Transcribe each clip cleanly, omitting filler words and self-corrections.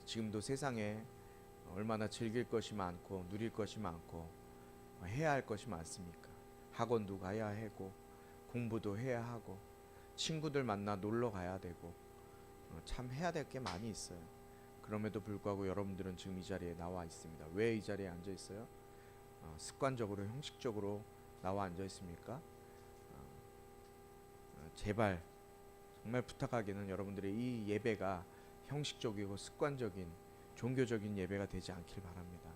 지금도 세상에 얼마나 즐길 것이 많고 누릴 것이 많고 해야 할 것이 많습니까? 학원도 가야 하고 공부도 해야 하고 친구들 만나 놀러 가야 되고 참 해야 될 게 많이 있어요. 그럼에도 불구하고 여러분들은 지금 이 자리에 나와 있습니다. 왜 이 자리에 앉아 있어요? 습관적으로 형식적으로 나와 앉아 있습니까? 제발 정말 부탁하기는 여러분들의 이 예배가 형식적이고 습관적인 종교적인 예배가 되지 않길 바랍니다.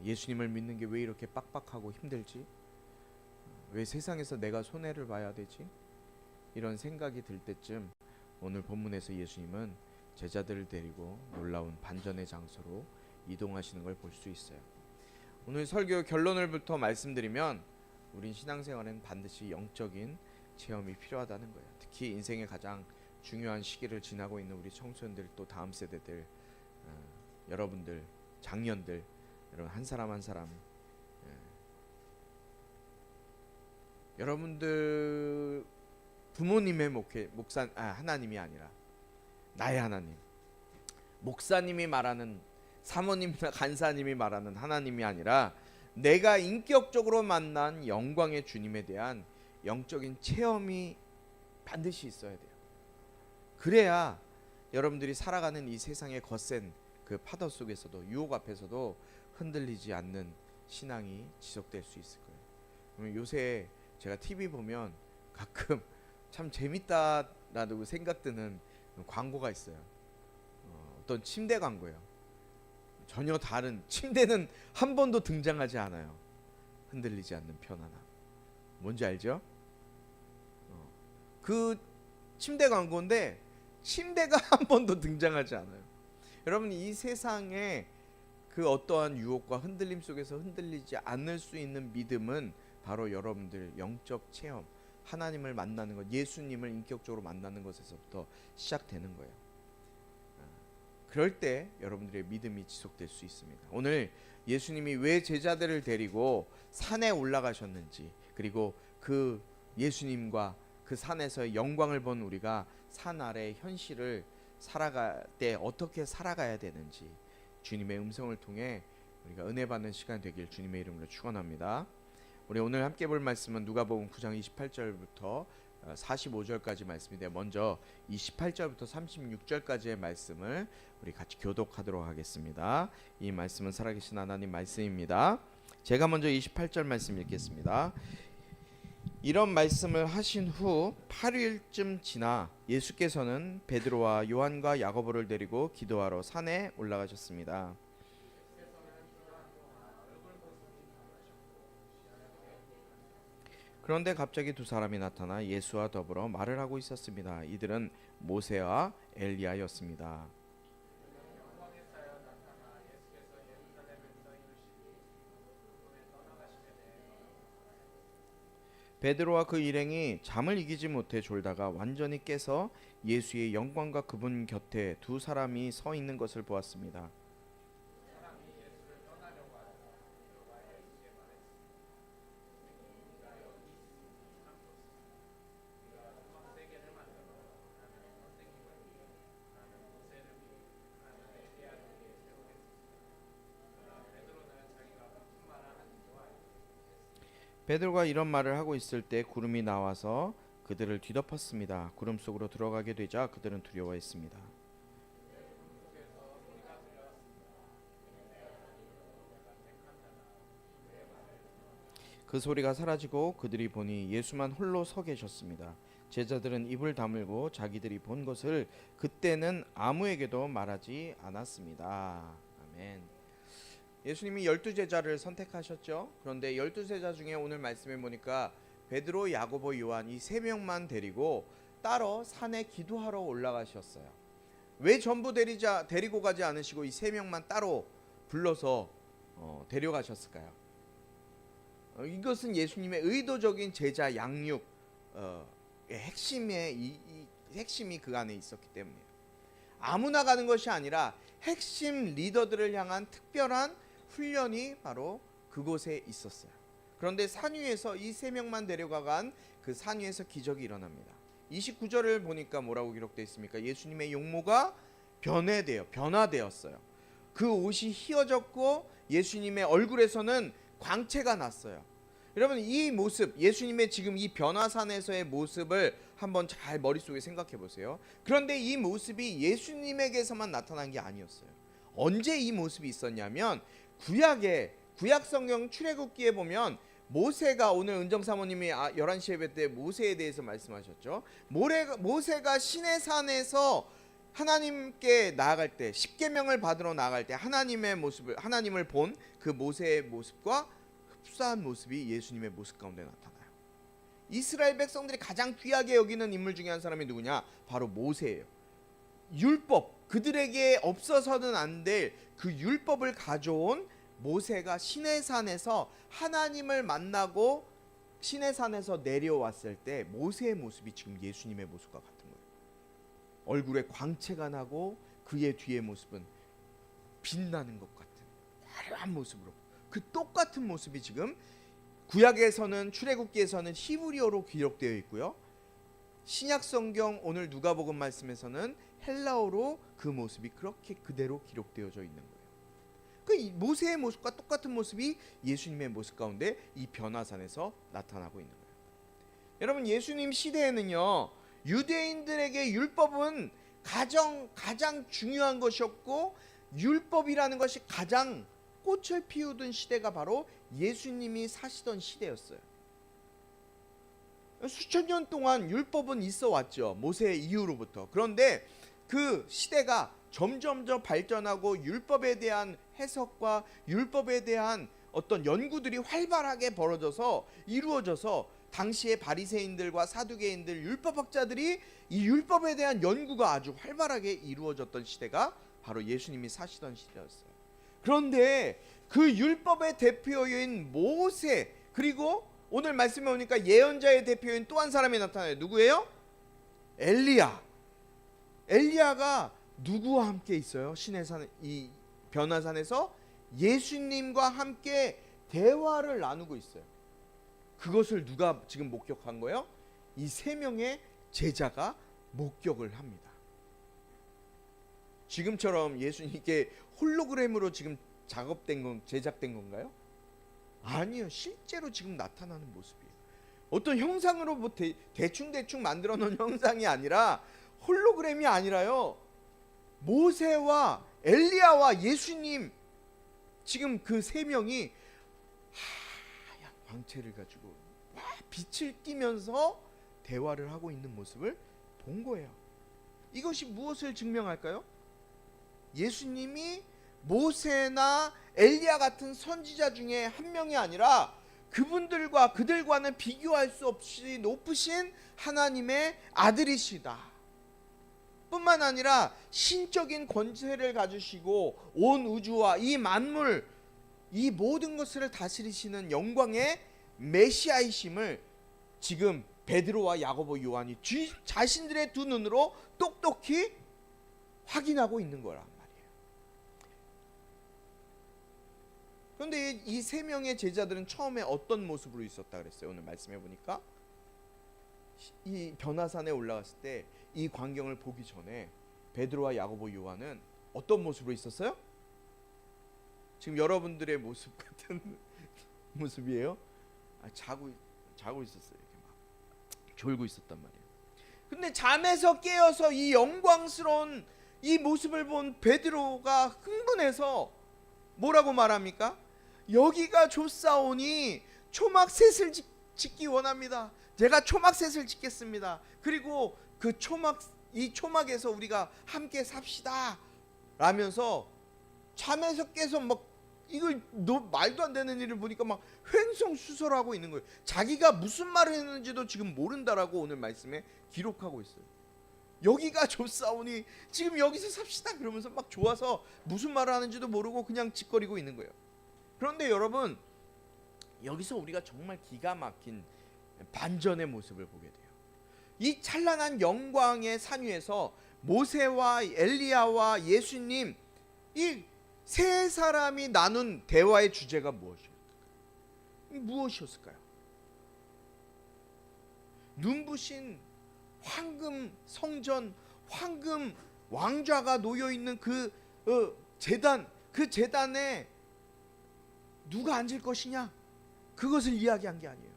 예수님을 믿는 게 왜 이렇게 빡빡하고 힘들지? 왜 세상에서 내가 손해를 봐야 되지? 이런 생각이 들 때쯤 오늘 본문에서 예수님은 제자들을 데리고 놀라운 반전의 장소로 이동하시는 걸 볼 수 있어요. 오늘 설교 결론을부터 말씀드리면 우린 신앙생활엔 반드시 영적인 체험이 필요하다는 거예요. 특히 인생의 가장 중요한 시기를 지나고 있는 우리 청소년들, 또 다음 세대들, 여러분들, 장년들, 여러분 한 사람 한 사람, 여러분들 부모님의 하나님이 아니라 나의 하나님, 목사님이 말하는, 사모님이나 간사님이 말하는 하나님이 아니라 내가 인격적으로 만난 영광의 주님에 대한 영적인 체험이 반드시 있어야 돼요. 그래야 여러분들이 살아가는 이 세상의 거센 그 파도 속에서도, 유혹 앞에서도 흔들리지 않는 신앙이 지속될 수 있을 거예요. 요새 제가 TV 보면 가끔 참 재밌다라고 생각드는 광고가 있어요. 어떤 침대 광고예요. 전혀 다른, 침대는 한 번도 등장하지 않아요. 흔들리지 않는 편안함. 뭔지 알죠? 그 침대 광고인데 침대가 한 번도 등장하지 않아요. 여러분, 이 세상에 그 어떠한 유혹과 흔들림 속에서 흔들리지 않을 수 있는 믿음은 바로 여러분들 영적 체험, 하나님을 만나는 것, 예수님을 인격적으로 만나는 것에서부터 시작되는 거예요. 그럴 때 여러분들의 믿음이 지속될 수 있습니다. 오늘 예수님이 왜 제자들을 데리고 산에 올라가셨는지, 그리고 그 예수님과 그 산에서 영광을 본 우리가 산 아래의 현실을 살아갈 때 어떻게 살아가야 되는지 주님의 음성을 통해 우리가 은혜 받는 시간 되길 주님의 이름으로 축원합니다. 우리 오늘 함께 볼 말씀은 누가복음 9장 28절부터 45절까지 말씀인데, 먼저 28절부터 36절까지의 말씀을 우리 같이 교독하도록 하겠습니다. 이 말씀은 살아계신 하나님 말씀입니다. 제가 먼저 28절 말씀 읽겠습니다. 이런 말씀을 하신 후 8일쯤 지나 예수께서는 베드로와 요한과 야고보를 데리고 기도하러 산에 올라가셨습니다. 그런데 갑자기 두 사람이 나타나 예수와 더불어 말을 하고 있었습니다. 이들은 모세와 엘리야였습니다. 베드로와 그 일행이 잠을 이기지 못해 졸다가 완전히 깨서 예수의 영광과 그분 곁에 두 사람이 서 있는 것을 보았습니다. 베드로가 이런 말을 하고 있을 때 구름이 나와서 그들을 뒤덮었습니다. 구름 속으로 들어가게 되자 그들은 두려워했습니다. 그 소리가 사라지고 그들이 보니 예수만 홀로 서 계셨습니다. 제자들은 입을 다물고 자기들이 본 것을 그때는 아무에게도 말하지 않았습니다. 아멘. 예수님이 12제자를 선택하셨죠. 그런데 12제자 중에 오늘 말씀에 보니까 베드로, 야고보, 요한 이 세 명만 데리고 따로 산에 기도하러 올라가셨어요. 왜 전부 데리고 가지 않으시고 이 세 명만 따로 불러서 데려가셨을까요? 이것은 예수님의 의도적인 제자 양육의 핵심이 그 안에 있었기 때문이에요. 아무나 가는 것이 아니라 핵심 리더들을 향한 특별한 훈련이 바로 그곳에 있었어요. 그런데 산 위에서 이 세 명만 데려가간 그 산 위에서 기적이 일어납니다. 29절을 보니까 뭐라고 기록되어 있습니까? 예수님의 용모가 변화되었어요. 그 옷이 휘어졌고 예수님의 얼굴에서는 광채가 났어요. 여러분, 이 모습, 예수님의 지금 이 변화산에서의 모습을 한번 잘 머릿속에 생각해 보세요. 그런데 이 모습이 예수님에게서만 나타난 게 아니었어요. 언제 이 모습이 있었냐면 구약 성경 출애굽기에 보면 모세가, 오늘 은정 사모님이 11시 예배 때 모세에 대해서 말씀하셨죠. 모세가 시내 산에서 하나님께 나아갈 때, 십계명을 받으러 나아갈 때 하나님을 본 그 모세의 모습과 흡사한 모습이 예수님의 모습 가운데 나타나요. 이스라엘 백성들이 가장 귀하게 여기는 인물 중에 한 사람이 누구냐? 바로 모세예요. 율법, 그들에게 없어서는 안 될 그 율법을 가져온 모세가 시내산에서 하나님을 만나고 시내산에서 내려왔을 때 모세의 모습이 지금 예수님의 모습과 같은 거예요. 얼굴에 광채가 나고 그의 뒤의 모습은 빛나는 것 같은 화려한 모습으로, 그 똑같은 모습이 지금 구약에서는, 출애굽기에서는 히브리어로 기록되어 있고요. 신약 성경 오늘 누가복음 말씀에서는 헬라어로 그 모습이 그렇게 그대로 기록되어져 있는 거예요. 그 모세의 모습과 똑같은 모습이 예수님의 모습 가운데 이 변화산에서 나타나고 있는 거예요. 여러분, 예수님 시대에는요, 유대인들에게 율법은 가장 중요한 것이었고, 율법이라는 것이 가장 꽃을 피우던 시대가 바로 예수님이 사시던 시대였어요. 수천 년 동안 율법은 있어 왔죠. 모세 이후로부터. 그런데 그 시대가 점점 더 발전하고 율법에 대한 해석과 율법에 대한 어떤 연구들이 활발하게 이루어져서 당시의 바리새인들과 사두개인들, 율법학자들이 이 율법에 대한 연구가 아주 활발하게 이루어졌던 시대가 바로 예수님이 사시던 시대였어요. 그런데 그 율법의 대표인 모세, 그리고 오늘 말씀에 보니까 예언자의 대표인 또 한 사람이 나타나요. 누구예요? 엘리야가 누구와 함께 있어요? 시내산, 이 변화산에서 예수님과 함께 대화를 나누고 있어요. 그것을 누가 지금 목격한 거예요? 이 세 명의 제자가 목격을 합니다. 지금처럼 예수님께 홀로그램으로 지금 제작된 건가요? 아니요. 실제로 지금 나타나는 모습이에요. 어떤 형상으로 뭐 대충 만들어 놓은 형상이 아니라, 홀로그램이 아니라요, 모세와 엘리야와 예수님, 지금 그 세 명이 하얀 광채를 가지고 빛을 띠면서 대화를 하고 있는 모습을 본 거예요. 이것이 무엇을 증명할까요? 예수님이 모세나 엘리야 같은 선지자 중에 한 명이 아니라 그들과는 비교할 수 없이 높으신 하나님의 아들이시다. 뿐만 아니라 신적인 권세를 가지시고 온 우주와 이 만물, 이 모든 것을 다스리시는 영광의 메시아이심을 지금 베드로와 야고보, 요한이 자신들의 두 눈으로 똑똑히 확인하고 있는 거란 말이에요. 그런데 이 세 명의 제자들은 처음에 어떤 모습으로 있었다 그랬어요? 오늘 말씀해 보니까 이 변화산에 올라갔을 때 이 광경을 보기 전에 베드로와 야고보, 요한은 어떤 모습으로 있었어요? 지금 여러분들의 모습 같은 모습이에요. 자고 있었어요. 이렇게 막 졸고 있었단 말이에요. 근데 잠에서 깨어서 이 영광스러운 이 모습을 본 베드로가 흥분해서 뭐라고 말합니까? 여기가 좁사오니 초막셋을 짓기 원합니다. 제가 초막셋을 짓겠습니다. 그리고 이 초막에서 우리가 함께 삽시다 라면서 잠에서 깨서 막 이걸 말도 안 되는 일을 보니까 막 횡성수설하고 있는 거예요. 자기가 무슨 말을 했는지도 지금 모른다라고 오늘 말씀에 기록하고 있어요. 여기가 좁사오니 지금 여기서 삽시다 그러면서 막 좋아서 무슨 말을 하는지도 모르고 그냥 짓거리고 있는 거예요. 그런데 여러분, 여기서 우리가 정말 기가 막힌 반전의 모습을 보게 돼요. 이 찬란한 영광의 산 위에서 모세와 엘리야와 예수님, 이 세 사람이 나눈 대화의 주제가 무엇이었을까요? 눈부신 황금 성전, 황금 왕좌가 놓여 있는 그 제단, 그 제단에 누가 앉을 것이냐, 그것을 이야기한 게 아니에요.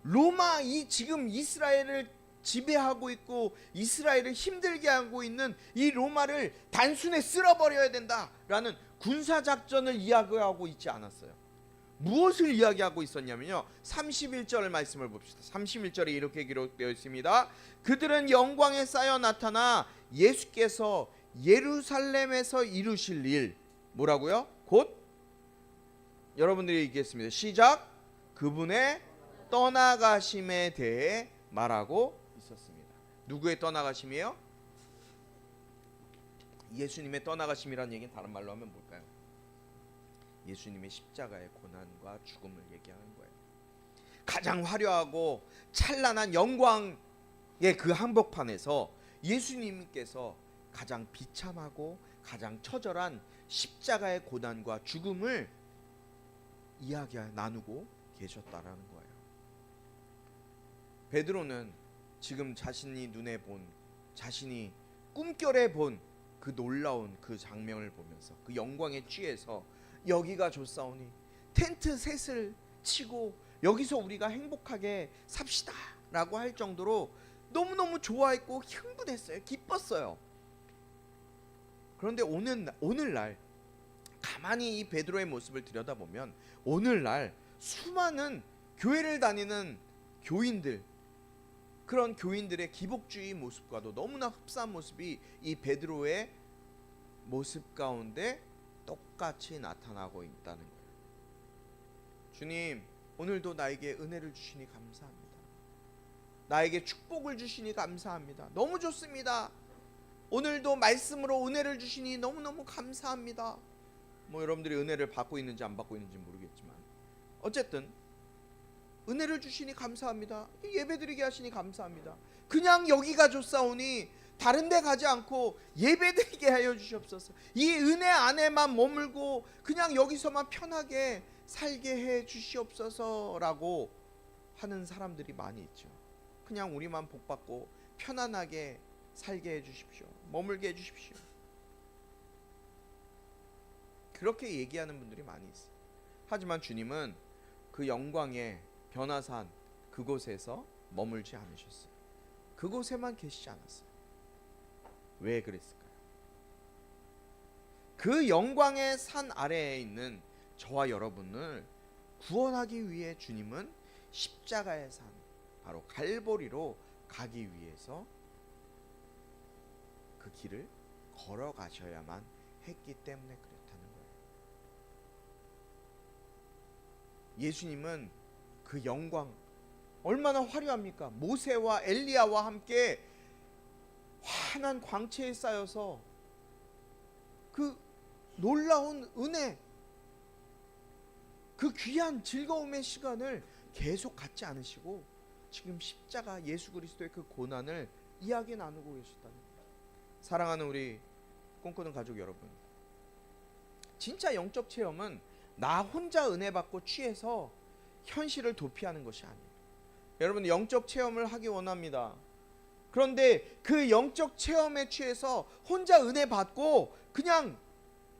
로마, 이 지금 이스라엘을 지배하고 있고 이스라엘을 힘들게 하고 있는 이 로마를 단순히 쓸어버려야 된다라는 군사작전을 이야기하고 있지 않았어요. 무엇을 이야기하고 있었냐면요, 31절 말씀을 봅시다. 31절에 이렇게 기록되어 있습니다. 그들은 영광에 쌓여 나타나 예수께서 예루살렘에서 이루실 일, 뭐라고요? 곧 여러분들이 읽겠습니다. 시작. 그분의 떠나가심에 대해 말하고 있었습니다. 누구의 떠나가심이에요? 예수님의 떠나가심이라는 얘기는 다른 말로 하면 뭘까요? 예수님의 십자가의 고난과 죽음을 얘기하는 거예요. 가장 화려하고 찬란한 영광의 그 한복판에서 예수님께서 가장 비참하고 가장 처절한 십자가의 고난과 죽음을 나누고 계셨다라는 거예요. 베드로는 지금 자신이 눈에 본, 자신이 꿈결에 본 그 놀라운 그 장면을 보면서 그 영광에 취해서 여기가 좋사오니 텐트 셋을 치고 여기서 우리가 행복하게 삽시다 라고 할 정도로 너무너무 좋아했고 흥분했어요. 기뻤어요. 그런데 오늘날 가만히 이 베드로의 모습을 들여다보면 오늘날 수많은 교회를 다니는 교인들, 그런 교인들의 기복주의 모습과도 너무나 흡사한 모습이 이 베드로의 모습 가운데 똑같이 나타나고 있다는 거예요. 주님, 오늘도 나에게 은혜를 주시니 감사합니다. 나에게 축복을 주시니 감사합니다. 너무 좋습니다. 오늘도 말씀으로 은혜를 주시니 너무너무 감사합니다. 뭐 여러분들이 은혜를 받고 있는지 안 받고 있는지 모르겠지만 어쨌든 은혜를 주시니 감사합니다. 예배드리게 하시니 감사합니다. 그냥 여기가 좋사오니 다른 데 가지 않고 예배드리게 하여 주시옵소서. 이 은혜 안에만 머물고 그냥 여기서만 편하게 살게 해 주시옵소서라고 하는 사람들이 많이 있죠. 그냥 우리만 복받고 편안하게 살게 해 주십시오. 머물게 해 주십시오. 그렇게 얘기하는 분들이 많이 있어요. 하지만 주님은 그 영광의 변화산 그곳에서 머물지 않으셨어요. 그곳에만 계시지 않았어요. 왜 그랬을까요? 그 영광의 산 아래에 있는 저와 여러분을 구원하기 위해 주님은 십자가의 산, 바로 갈보리로 가기 위해서 그 길을 걸어가셔야만 했기 때문에 그렇다는 거예요. 예수님은 그 영광 얼마나 화려합니까? 모세와 엘리야와 함께 환한 광채에 쌓여서 그 놀라운 은혜, 그 귀한 즐거움의 시간을 계속 갖지 않으시고 지금 십자가 예수 그리스도의 그 고난을 이야기 나누고 계시다는 거예요. 사랑하는 우리 꿈꾸는 가족 여러분, 진짜 영적 체험은 나 혼자 은혜 받고 취해서 현실을 도피하는 것이 아니에요. 여러분, 영적 체험을 하기 원합니다. 그런데 그 영적 체험에 취해서 혼자 은혜 받고 그냥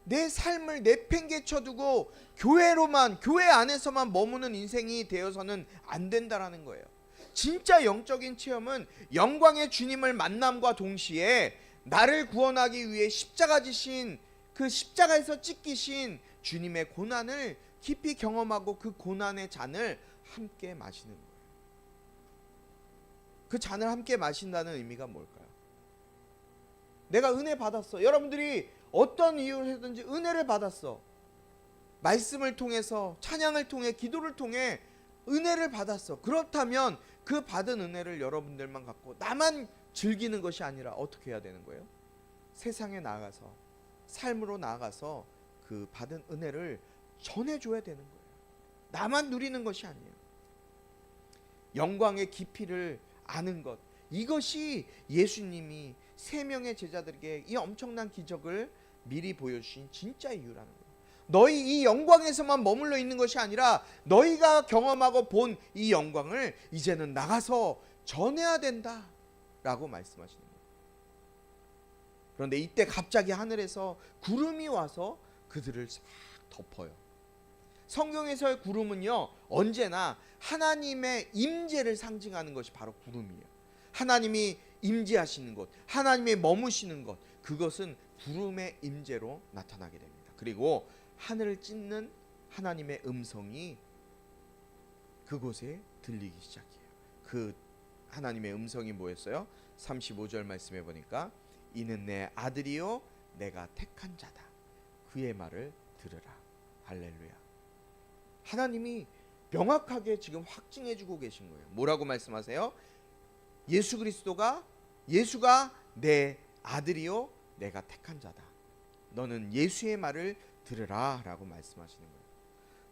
내 삶을 내팽개쳐두고 교회 안에서만 머무는 인생이 되어서는 안 된다라는 거예요. 진짜 영적인 체험은 영광의 주님을 만남과 동시에 나를 구원하기 위해 십자가 지신 그 십자가에서 찢기신 주님의 고난을 깊이 경험하고 그 고난의 잔을 함께 마시는 거예요. 그 잔을 함께 마신다는 의미가 뭘까요? 내가 은혜 받았어. 여러분들이 어떤 이유를 해든지 은혜를 받았어. 말씀을 통해서, 찬양을 통해, 기도를 통해 은혜를 받았어. 그렇다면 그 받은 은혜를 여러분들만 갖고 나만 즐기는 것이 아니라 어떻게 해야 되는 거예요? 세상에 나가서, 삶으로 나가서 그 받은 은혜를 전해줘야 되는 거예요. 나만 누리는 것이 아니에요. 영광의 깊이를 아는 것, 이것이 예수님이 세 명의 제자들에게 이 엄청난 기적을 미리 보여주신 진짜 이유라는 거예요. 너희 이 영광에서만 머물러 있는 것이 아니라 너희가 경험하고 본 이 영광을 이제는 나가서 전해야 된다라고 말씀하시는 거예요. 그런데 이때 갑자기 하늘에서 구름이 와서 그들을 싹 덮어요. 성경에서의 구름은요, 언제나 하나님의 임재를 상징하는 것이 바로 구름이에요. 하나님이 임재하시는 곳, 하나님이 머무시는 것, 그것은 구름의 임재로 나타나게 됩니다. 그리고 하늘을 찢는 하나님의 음성이 그곳에 들리기 시작해요. 그 하나님의 음성이 뭐였어요? 35절 말씀해 보니까 이는 내 아들이요 내가 택한 자다. 그의 말을 들으라. 할렐루야. 하나님이 명확하게 지금 확증해 주고 계신 거예요. 뭐라고 말씀하세요? 예수가 내 아들이요 내가 택한 자다. 너는 예수의 말을 들으라 라고 말씀하시는 거예요.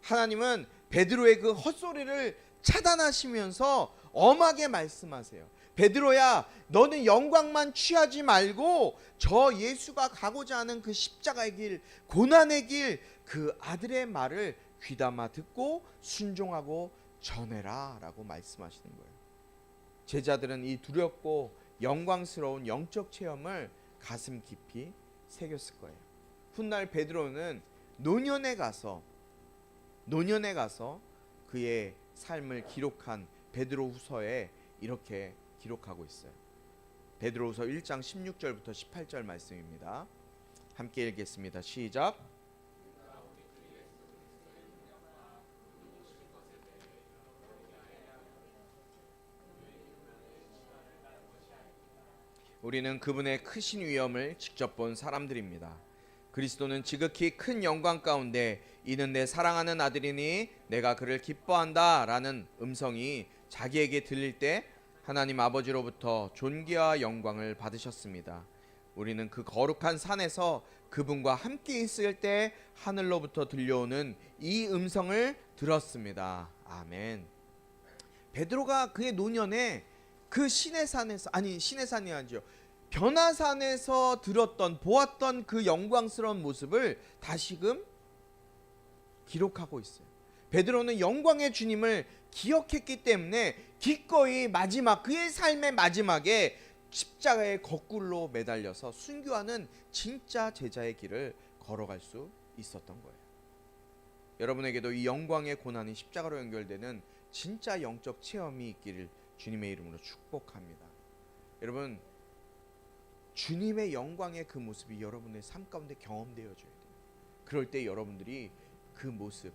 하나님은 베드로의 그 헛소리를 차단하시면서 엄하게 말씀하세요. 베드로야, 너는 영광만 취하지 말고 저 예수가 가고자 하는 그 십자가의 길, 고난의 길, 그 아들의 말을 귀담아 듣고 순종하고 전해라 라고 말씀하시는 거예요. 제자들은 이 두렵고 영광스러운 영적 체험을 가슴 깊이 새겼을 거예요. 훗날 베드로는 노년에 가서 그의 삶을 기록한 베드로후서에 이렇게 기록하고 있어요. 베드로후서 1장 16절부터 18절 말씀입니다. 함께 읽겠습니다. 시작. 우리는 그분의 크신 위엄을 직접 본 사람들입니다. 그리스도는 지극히 큰 영광 가운데 이는 내 사랑하는 아들이니 내가 그를 기뻐한다 라는 음성이 자기에게 들릴 때 하나님 아버지로부터 존귀와 영광을 받으셨습니다. 우리는 그 거룩한 산에서 그분과 함께 있을 때 하늘로부터 들려오는 이 음성을 들었습니다. 아멘. 베드로가 그의 노년에 그 시내산이 아니죠. 변화산에서 보았던 그 영광스러운 모습을 다시금 기록하고 있어요. 베드로는 영광의 주님을 기억했기 때문에 기꺼이 그의 삶의 마지막에 십자가에 거꾸로 매달려서 순교하는 진짜 제자의 길을 걸어갈 수 있었던 거예요. 여러분에게도 이 영광의 고난이 십자가로 연결되는 진짜 영적 체험이 있기를 주님의 이름으로 축복합니다. 여러분, 주님의 영광의 그 모습이 여러분의 삶 가운데 경험되어져야 돼요. 그럴 때 여러분들이 그 모습,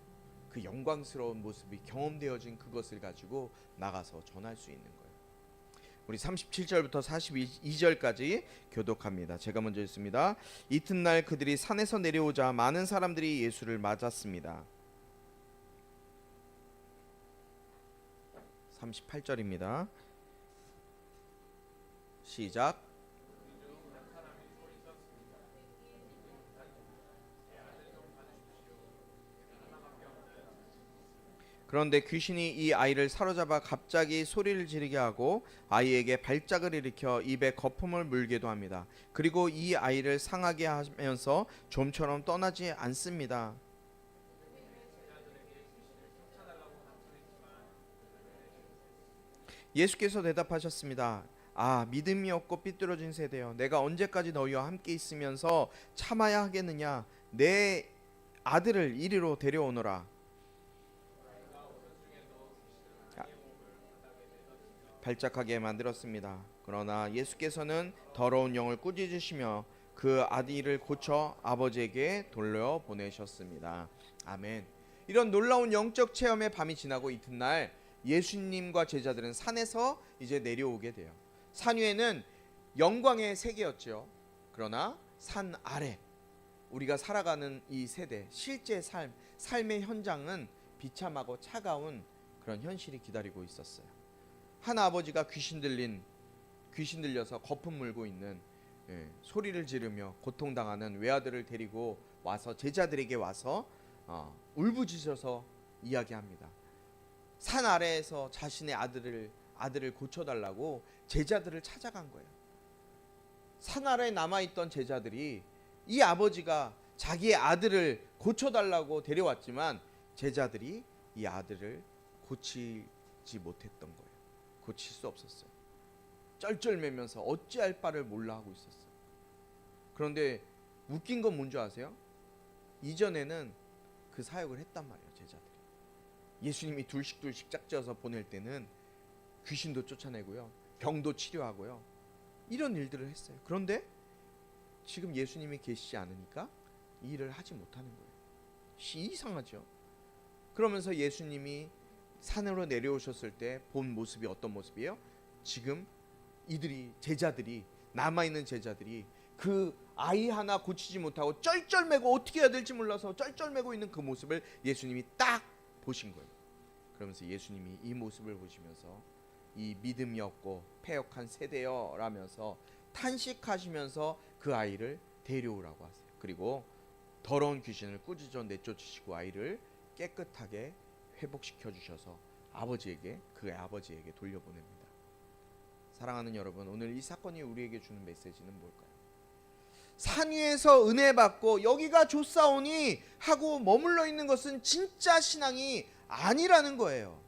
그 영광스러운 모습이 경험되어진 그것을 가지고 나가서 전할 수 있는 거예요. 우리 37절부터 42절까지 교독합니다. 제가 먼저 읽습니다. 이튿날 그들이 산에서 내려오자 많은 사람들이 예수를 맞았습니다. 38절입니다. 시작. 그런데 귀신이 이 아이를 사로잡아 갑자기 소리를 지르게 하고 아이에게 발작을 일으켜 입에 거품을 물게도 합니다. 그리고 이 아이를 상하게 하면서 좀처럼 떠나지 않습니다. 예수께서 대답하셨습니다. 믿음이 없고 삐뚤어진 세대여, 내가 언제까지 너희와 함께 있으면서 참아야 하겠느냐? 내 아들을 이리로 데려오너라. 발작하게 만들었습니다. 그러나 예수께서는 더러운 영을 꾸짖으시며 그 아들을 고쳐 아버지에게 돌려보내셨습니다. 아멘. 이런 놀라운 영적 체험의 밤이 지나고 이튿날 예수님과 제자들은 산에서 이제 내려오게 돼요. 산 위에는 영광의 세계였죠. 그러나 산 아래 우리가 살아가는 이 세대, 실제 삶의 현장은 비참하고 차가운 그런 현실이 기다리고 있었어요. 한 아버지가 귀신 들려서 거품 물고 있는, 소리를 지르며 고통당하는 외아들을 데리고 와서 제자들에게 와서 울부짖어서 이야기합니다. 산 아래에서 자신의 아들을 고쳐달라고 제자들을 찾아간 거예요. 산 아래에 남아있던 제자들이 이 아버지가 자기의 아들을 고쳐달라고 데려왔지만 제자들이 이 아들을 고치지 못했던 거예요. 고칠 수 없었어요. 쩔쩔매면서 어찌할 바를 몰라 하고 있었어요. 그런데 웃긴 건 뭔지 아세요? 이전에는 그 사역을 했단 말이에요. 제자들이 예수님이 둘씩 짝지어서 보낼 때는 귀신도 쫓아내고요, 병도 치료하고요, 이런 일들을 했어요. 그런데 지금 예수님이 계시지 않으니까 이 일을 하지 못하는 거예요. 이상하죠. 그러면서 예수님이 산으로 내려오셨을 때 본 모습이 어떤 모습이에요? 지금 제자들이, 남아있는 제자들이 그 아이 하나 고치지 못하고 쩔쩔매고 어떻게 해야 될지 몰라서 쩔쩔매고 있는 그 모습을 예수님이 딱 보신 거예요. 그러면서 예수님이 이 모습을 보시면서 이 믿음이 없고 패역한 세대여 라면서 탄식하시면서 그 아이를 데려오라고 하세요. 그리고 더러운 귀신을 꾸짖어 내쫓으시고 아이를 깨끗하게 회복시켜 주셔서 그의 아버지에게 돌려보냅니다. 사랑하는 여러분, 오늘 이 사건이 우리에게 주는 메시지는 뭘까요? 산 위에서 은혜 받고 여기가 좋사오니 하고 머물러 있는 것은 진짜 신앙이 아니라는 거예요.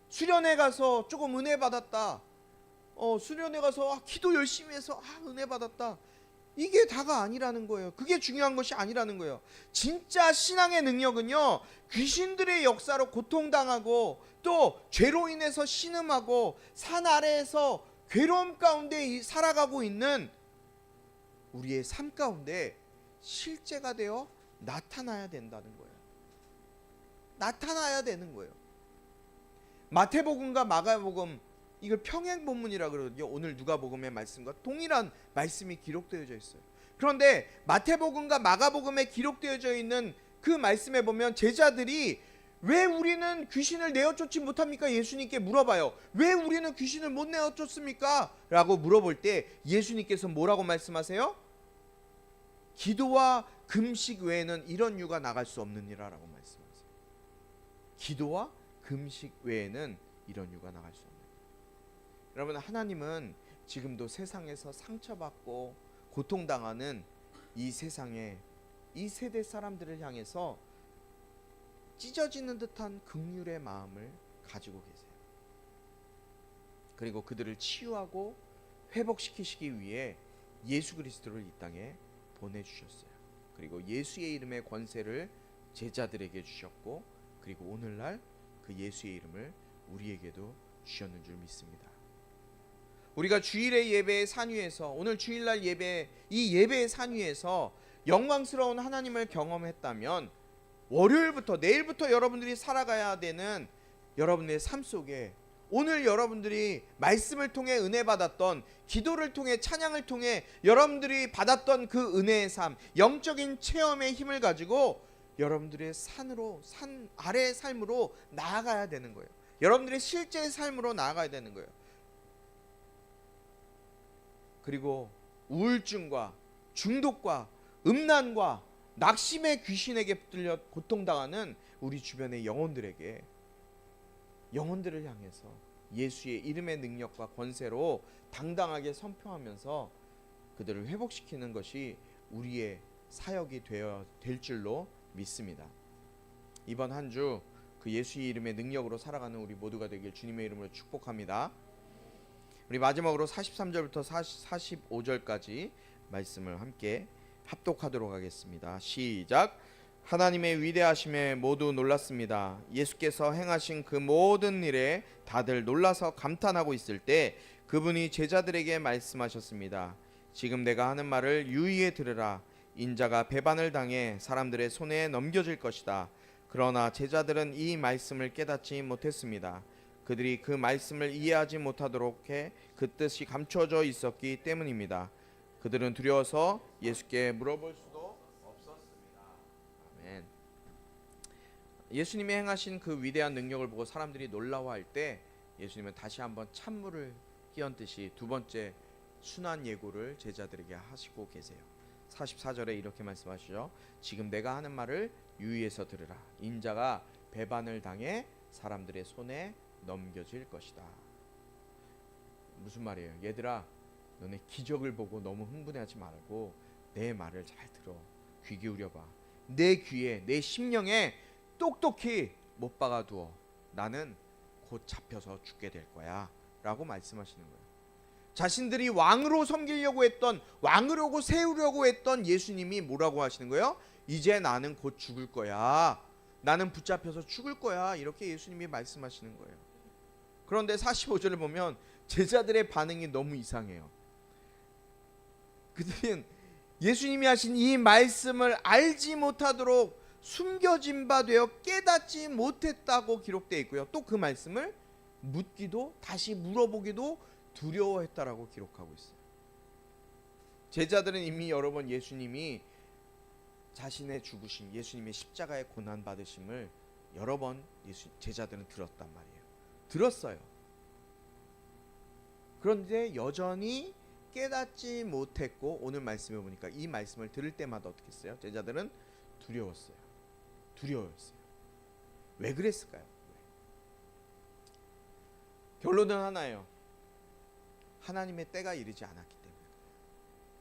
수련회 가서 조금 은혜 받았다, 수련회 가서 기도 열심히 해서 은혜 받았다, 이게 다가 아니라는 거예요. 그게 중요한 것이 아니라는 거예요. 진짜 신앙의 능력은요, 귀신들의 역사로 고통당하고 또 죄로 인해서 신음하고 산 아래에서 괴로움 가운데 살아가고 있는 우리의 삶 가운데 실제가 되어 나타나야 된다는 거예요. 나타나야 되는 거예요. 마태복음과 마가복음, 이걸 평행 본문이라 그러거든요. 오늘 누가복음의 말씀과 동일한 말씀이 기록되어져 있어요. 그런데 마태복음과 마가복음에 기록되어져 있는 그 말씀에 보면 제자들이 왜 우리는 귀신을 내어쫓지 못합니까? 예수님께 물어봐요. 왜 우리는 귀신을 못 내어쫓습니까? 라고 물어볼 때 예수님께서 뭐라고 말씀하세요? 기도와 금식 외에는 이런 유가 나갈 수 없느니라 라고 말씀하세요. 기도와 금식 외에는 이런 유가 나갈 수 없느니라. 여러분, 하나님은 지금도 세상에서 상처받고 고통당하는 이 세상에 이 세대 사람들을 향해서 찢어지는 듯한 긍휼의 마음을 가지고 계세요. 그리고 그들을 치유하고 회복시키시기 위해 예수 그리스도를 이 땅에 보내주셨어요. 그리고 예수의 이름의 권세를 제자들에게 주셨고, 그리고 오늘날 그 예수의 이름을 우리에게도 주셨는 줄 믿습니다. 우리가 주일의 예배의 산 위에서, 오늘 주일날 예배, 이 예배의 산 위에서 영광스러운 하나님을 경험했다면 월요일부터, 내일부터 여러분들이 살아가야 되는 여러분의 삶 속에 오늘 여러분들이 말씀을 통해 은혜 받았던, 기도를 통해, 찬양을 통해 여러분들이 받았던 그 은혜의 삶, 영적인 체험의 힘을 가지고 여러분들의 산 아래의 삶으로 나아가야 되는 거예요. 여러분들의 실제의 삶으로 나아가야 되는 거예요. 그리고 우울증과 중독과 음란과 낙심의 귀신에게 붙들려 고통당하는 우리 주변의 영혼들을 향해서 예수의 이름의 능력과 권세로 당당하게 선포하면서 그들을 회복시키는 것이 우리의 사역이 될 줄로 믿습니다. 이번 한 주 그 예수의 이름의 능력으로 살아가는 우리 모두가 되길 주님의 이름으로 축복합니다. 우리 마지막으로 43절부터 45절까지 말씀을 함께 합독하도록 하겠습니다. 시작. 하나님의 위대하심에 모두 놀랐습니다. 예수께서 행하신 그 모든 일에 다들 놀라서 감탄하고 있을 때 그분이 제자들에게 말씀하셨습니다. 지금 내가 하는 말을 유의에 들으라. 인자가 배반을 당해 사람들의 손에 넘겨질 것이다. 그러나 제자들은 이 말씀을 깨닫지 못했습니다. 그들이 그 말씀을 이해하지 못하도록 해 그 뜻이 감춰져 있었기 때문입니다. 그들은 두려워서 예수께 물어볼 수도 없었습니다. 아멘. 예수님이 행하신 그 위대한 능력을 보고 사람들이 놀라워할 때 예수님은 다시 한번 찬물을 끼얹듯이 두 번째 순환 예고를 제자들에게 하시고 계세요. 44절에 이렇게 말씀하시죠. 지금 내가 하는 말을 유의해서 들으라. 인자가 배반을 당해 사람들의 손에 넘겨질 것이다. 무슨 말이에요? 얘들아, 너네 기적을 보고 너무 흥분하지 말고 내 말을 잘 들어. 귀 기울여 봐. 내 귀에, 내 심령에 똑똑히 못 박아두어. 나는 곧 잡혀서 죽게 될 거야 라고 말씀하시는 거예요. 자신들이 왕으로 섬기려고 했던, 왕으로 세우려고 했던 예수님이 뭐라고 하시는 거예요? 이제 나는 곧 죽을 거야. 나는 붙잡혀서 죽을 거야. 이렇게 예수님이 말씀하시는 거예요. 그런데 45절을 보면 제자들의 반응이 너무 이상해요. 그들은 예수님이 하신 이 말씀을 알지 못하도록 숨겨진 바 되어 깨닫지 못했다고 기록되어 있고요. 또 그 말씀을 묻기도 다시 물어보기도 두려워했다라고 기록하고 있어요. 제자들은 이미 여러 번 예수님이 자신의 죽으심, 예수님의 십자가의 고난 받으심을 여러 번 제자들은 들었단 말이에요. 들었어요. 그런데 여전히 깨닫지 못했고, 오늘 말씀을 보니까 이 말씀을 들을 때마다 어떻게 했어요? 제자들은 두려웠어요. 왜 그랬을까요? 결론은 하나예요. 하나님의 때가 이르지 않았기 때문에.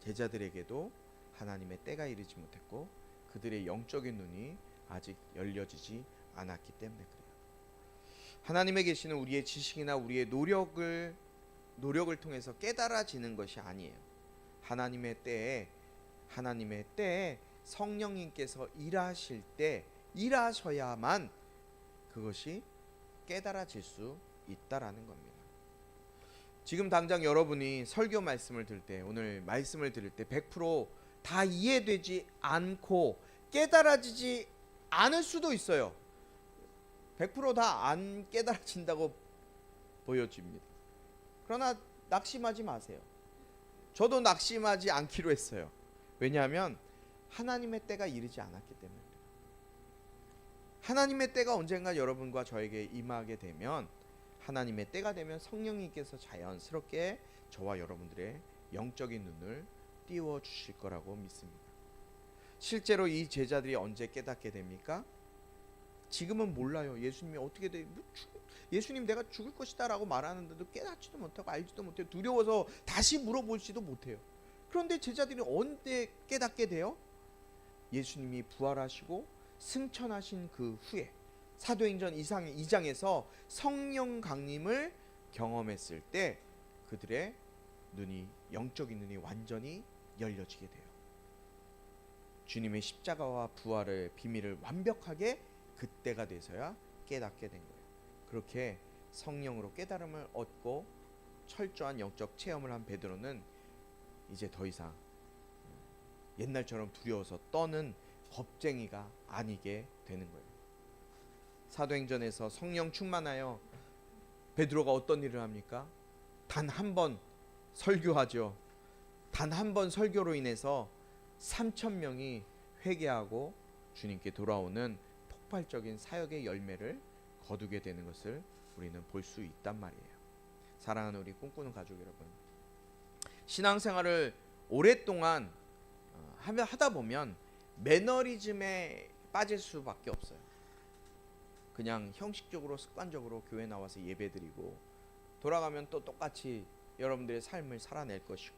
제자들에게도 하나님의 때가 이르지 못했고 그들의 영적인 눈이 아직 열려지지 않았기 때문에 그래요. 하나님에 계시는 우리의 지식이나 우리의 노력을 통해서 깨달아지는 것이 아니에요. 하나님의 때에 성령님께서 일하셔야만 그것이 깨달아질 수 있다라는 겁니다. 지금 당장 여러분이 설교 말씀을 들을 때, 오늘 말씀을 들을 때 100%다 이해되지 않고 깨달아지지 않을 수도 있어요. 100%다 안 깨달아진다고 보여집니다. 그러나 낙심하지 마세요. 저도 낙심하지 않기로 했어요. 왜냐하면 하나님의 때가 이르지 않았기 때문에. 하나님의 때가 언젠가 여러분과 저에게 임하게 되면, 하나님의 때가 되면 성령님께서 자연스럽게 저와 여러분들의 영적인 눈을 띄워 주실 거라고 믿습니다. 실제로 이 제자들이 언제 깨닫게 됩니까? 지금은 몰라요. 예수님이 어떻게 예수님 내가 죽을 것이다 라고 말하는데도 깨닫지도 못하고 알지도 못해요. 두려워서 다시 물어보지도 못해요. 그런데 제자들이 언제 깨닫게 돼요? 예수님이 부활하시고 승천하신 그 후에, 사도행전 2장에서 성령 강림을 경험했을 때 그들의 눈이, 영적인 눈이 완전히 열려지게 돼요. 주님의 십자가와 부활의 비밀을 완벽하게 그때가 돼서야 깨닫게 된 거예요. 그렇게 성령으로 깨달음을 얻고 철저한 영적 체험을 한 베드로는 이제 더 이상 옛날처럼 두려워서 떠는 겁쟁이가 아니게 되는 거예요. 사도행전에서 성령 충만하여 베드로가 어떤 일을 합니까? 단 한 번 설교하죠. 단 한 번 설교로 인해서 3,000명이 회개하고 주님께 돌아오는 폭발적인 사역의 열매를 거두게 되는 것을 우리는 볼 수 있단 말이에요. 사랑하는 우리 꿈꾸는 가족 여러분, 신앙생활을 오랫동안 하다 보면 매너리즘에 빠질 수밖에 없어요. 그냥 형식적으로 습관적으로 교회 나와서 예배드리고 돌아가면 또 똑같이 여러분들의 삶을 살아낼 것이고,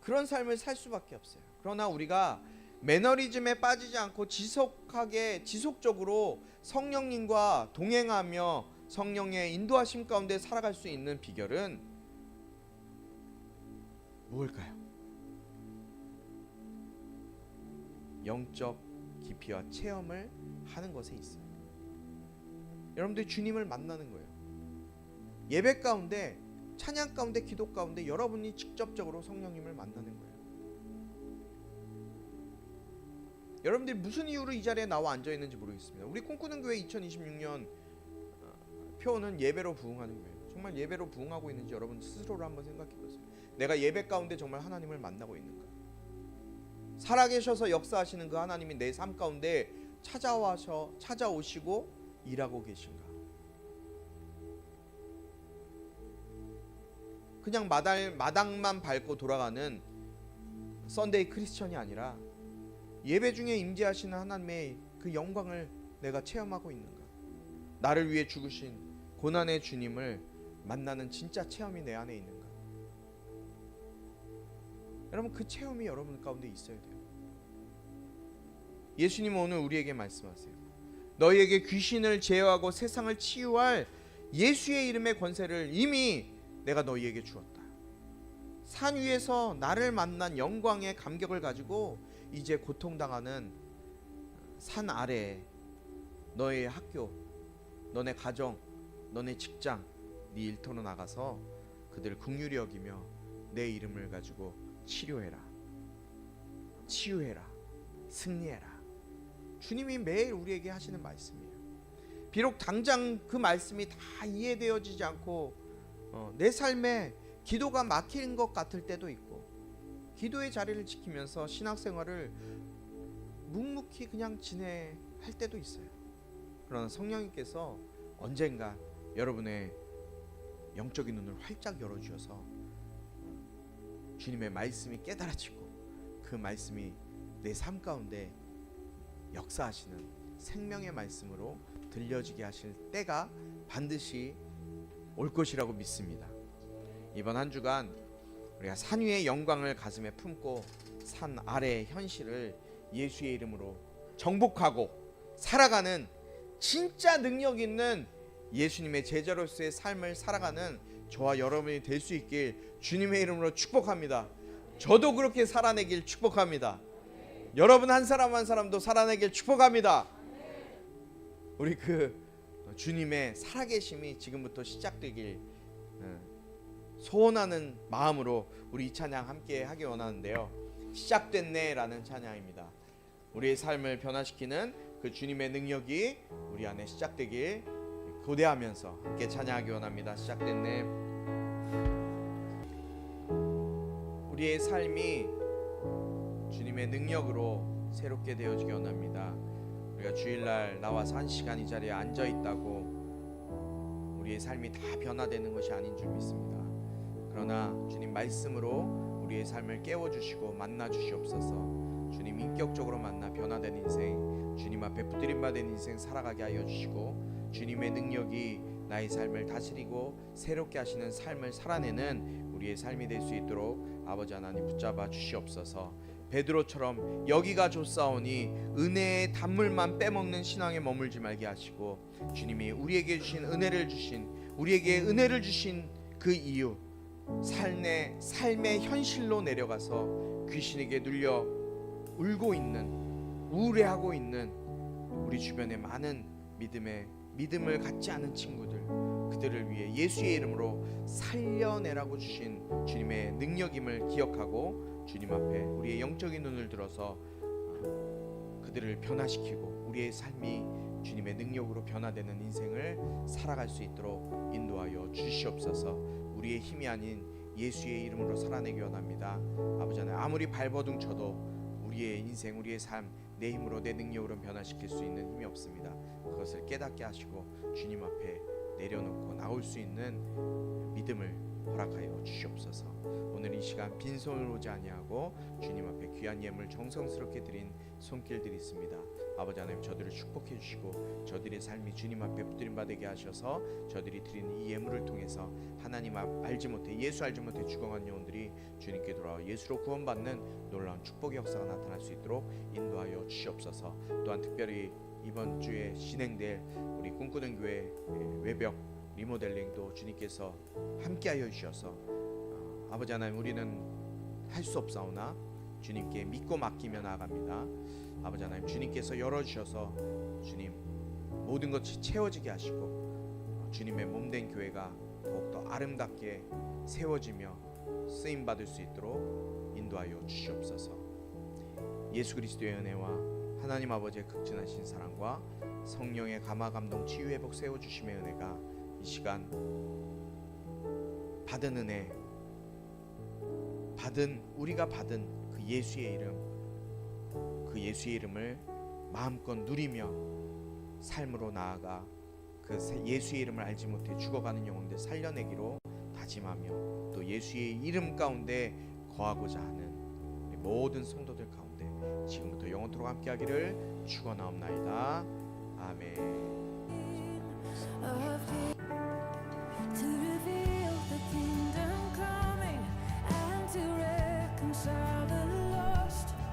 그런 삶을 살 수밖에 없어요. 그러나 우리가 매너리즘에 빠지지 않고 지속적으로 성령님과 동행하며 성령의 인도하심 가운데 살아갈 수 있는 비결은 무엇일까요? 영적 깊이와 체험을 하는 것에 있어요. 여러분들이 주님을 만나는 거예요. 예배 가운데, 찬양 가운데, 기도 가운데 여러분이 직접적으로 성령님을 만나는 거예요. 여러분들이 무슨 이유로 이 자리에 나와 앉아 있는지 모르겠습니다. 우리 꿈꾸는 교회 2026년 표는 예배로 부응하는 거예요. 정말 예배로 부응하고 있는지 여러분 스스로를 한번 생각해 보세요. 내가 예배 가운데 정말 하나님을 만나고 있는가? 살아계셔서 역사하시는 그 하나님이 내 삶 가운데 찾아오시고 일하고 계신가? 그냥 마당만 밟고 돌아가는 썬데이 크리스천이 아니라 예배 중에 임재하시는 하나님의 그 영광을 내가 체험하고 있는가? 나를 위해 죽으신 고난의 주님을 만나는 진짜 체험이 내 안에 있는가? 여러분, 그 체험이 여러분 가운데 있어야 돼요. 예수님은 오늘 우리에게 말씀하세요. 너희에게 귀신을 제어하고 세상을 치유할 예수의 이름의 권세를 이미 내가 너희에게 주었다. 산 위에서 나를 만난 영광의 감격을 가지고 이제 고통당하는 산 아래에 너의 학교, 너네 가정, 너네 직장, 네 일터로 나가서 그들을 긍휼히 여기며 내 이름을 가지고 치료해라, 치유해라, 승리해라. 주님이 매일 우리에게 하시는 말씀이에요. 비록 당장 그 말씀이 다 이해되어지지 않고 내 삶에 기도가 막힌 것 같을 때도 있고, 기도의 자리를 지키면서 신앙생활을 묵묵히 그냥 지내할 때도 있어요. 그러나 성령님께서 언젠가 여러분의 영적인 눈을 활짝 열어주셔서 주님의 말씀이 깨달아지고 그 말씀이 내 삶 가운데 역사하시는 생명의 말씀으로 들려지게 하실 때가 반드시 올 것이라고 믿습니다. 이번 한 주간 우리가 산 위의 영광을 가슴에 품고 산 아래의 현실을 예수의 이름으로 정복하고 살아가는 진짜 능력 있는 예수님의 제자로서의 삶을 살아가는 저와 여러분이 될 수 있길 주님의 이름으로 축복합니다. 저도 그렇게 살아내길 축복합니다. 여러분 한 사람 한 사람도 살아내길 축복합니다. 우리 그 주님의 살아계심이 지금부터 시작되길 소원하는 마음으로 우리 이 찬양 함께 하기 원하는데요. 시작됐네 라는 찬양입니다. 우리의 삶을 변화시키는 그 주님의 능력이 우리 안에 시작되길 고대하면서 함께 찬양하기 원합니다. 시작됐네. 우리의 삶이 주님의 능력으로 새롭게 되어지기 원합니다. 우리가 주일날 나와서 한 시간 이 자리에 앉아 있다고 우리의 삶이 다 변화되는 것이 아닌 줄 믿습니다. 그러나 주님 말씀으로 우리의 삶을 깨워주시고 만나주시옵소서. 주님 인격적으로 만나 변화된 인생, 주님 앞에 붙들림받은 인생 살아가게 하여 주시고, 주님의 능력이 나의 삶을 다스리고 새롭게 하시는 삶을 살아내는 우리의 삶이 될 수 있도록 아버지 하나님 붙잡아 주시옵소서. 베드로처럼 여기가 좋사오니 은혜의 단물만 빼먹는 신앙에 머물지 말게 하시고, 주님이 우리에게 주신 우리에게 은혜를 주신 그 이유, 삶의 현실로 내려가서 귀신에게 눌려 울고 있는, 우울해하고 있는 우리 주변에 많은 믿음을 갖지 않은 친구들, 그들을 위해 예수의 이름으로 살려내라고 주신 주님의 능력임을 기억하고 주님 앞에 우리의 영적인 눈을 들어서 그들을 변화시키고 우리의 삶이 주님의 능력으로 변화되는 인생을 살아갈 수 있도록 인도하여 주시옵소서. 우리의 힘이 아닌 예수의 이름으로 살아내기 원합니다. 아버지 하나님, 아무리 발버둥 쳐도 우리의 인생, 우리의 삶, 내 힘으로 내 능력으로 변화시킬 수 있는 힘이 없습니다. 그것을 깨닫게 하시고 주님 앞에 내려놓고 나올 수 있는 믿음을 허락하여 주시옵소서. 오늘 이 시간 빈손으로 오지 아니하고 주님 앞에 귀한 예물 정성스럽게 드린 손길들이 있습니다. 아버지 하나님, 저들을 축복해 주시고 저들의 삶이 주님 앞에 붙들림받게 하셔서 저들이 드리는 이 예물을 통해서 하나님 알지 못해, 예수 알지 못해 죽어간 영혼들이 주님께 돌아와 예수로 구원받는 놀라운 축복의 역사가 나타날 수 있도록 인도하여 주시옵소서. 또한 특별히 이번 주에 진행될 우리 꿈꾸는 교회 외벽 리모델링도 주님께서 함께하여 주셔서 아버지 하나님, 우리는 할 수 없사오나 주님께 믿고 맡기며 나아갑니다. 아버지 하나님, 주님께서 열어주셔서 주님 모든 것이 채워지게 하시고 주님의 몸된 교회가 더욱더 아름답게 세워지며 쓰임받을 수 있도록 인도하여 주시옵소서. 예수 그리스도의 은혜와 하나님 아버지의 극진하신 사랑과 성령의 감화 감동 치유 회복 세워주심의 은혜가 이 시간 받은 은혜, 우리가 받은 그 예수의 이름, 그 예수의 이름을 마음껏 누리며 삶으로 나아가 그 예수의 이름을 알지 못해 죽어가는 영혼들 살려내기로 다짐하며 또 예수의 이름 가운데 거하고자 하는 우리 모든 성도들 가운데 지금부터 영원토록 함께하기를 축원하옵나이다. 아멘. To reveal the kingdom coming and to reconcile the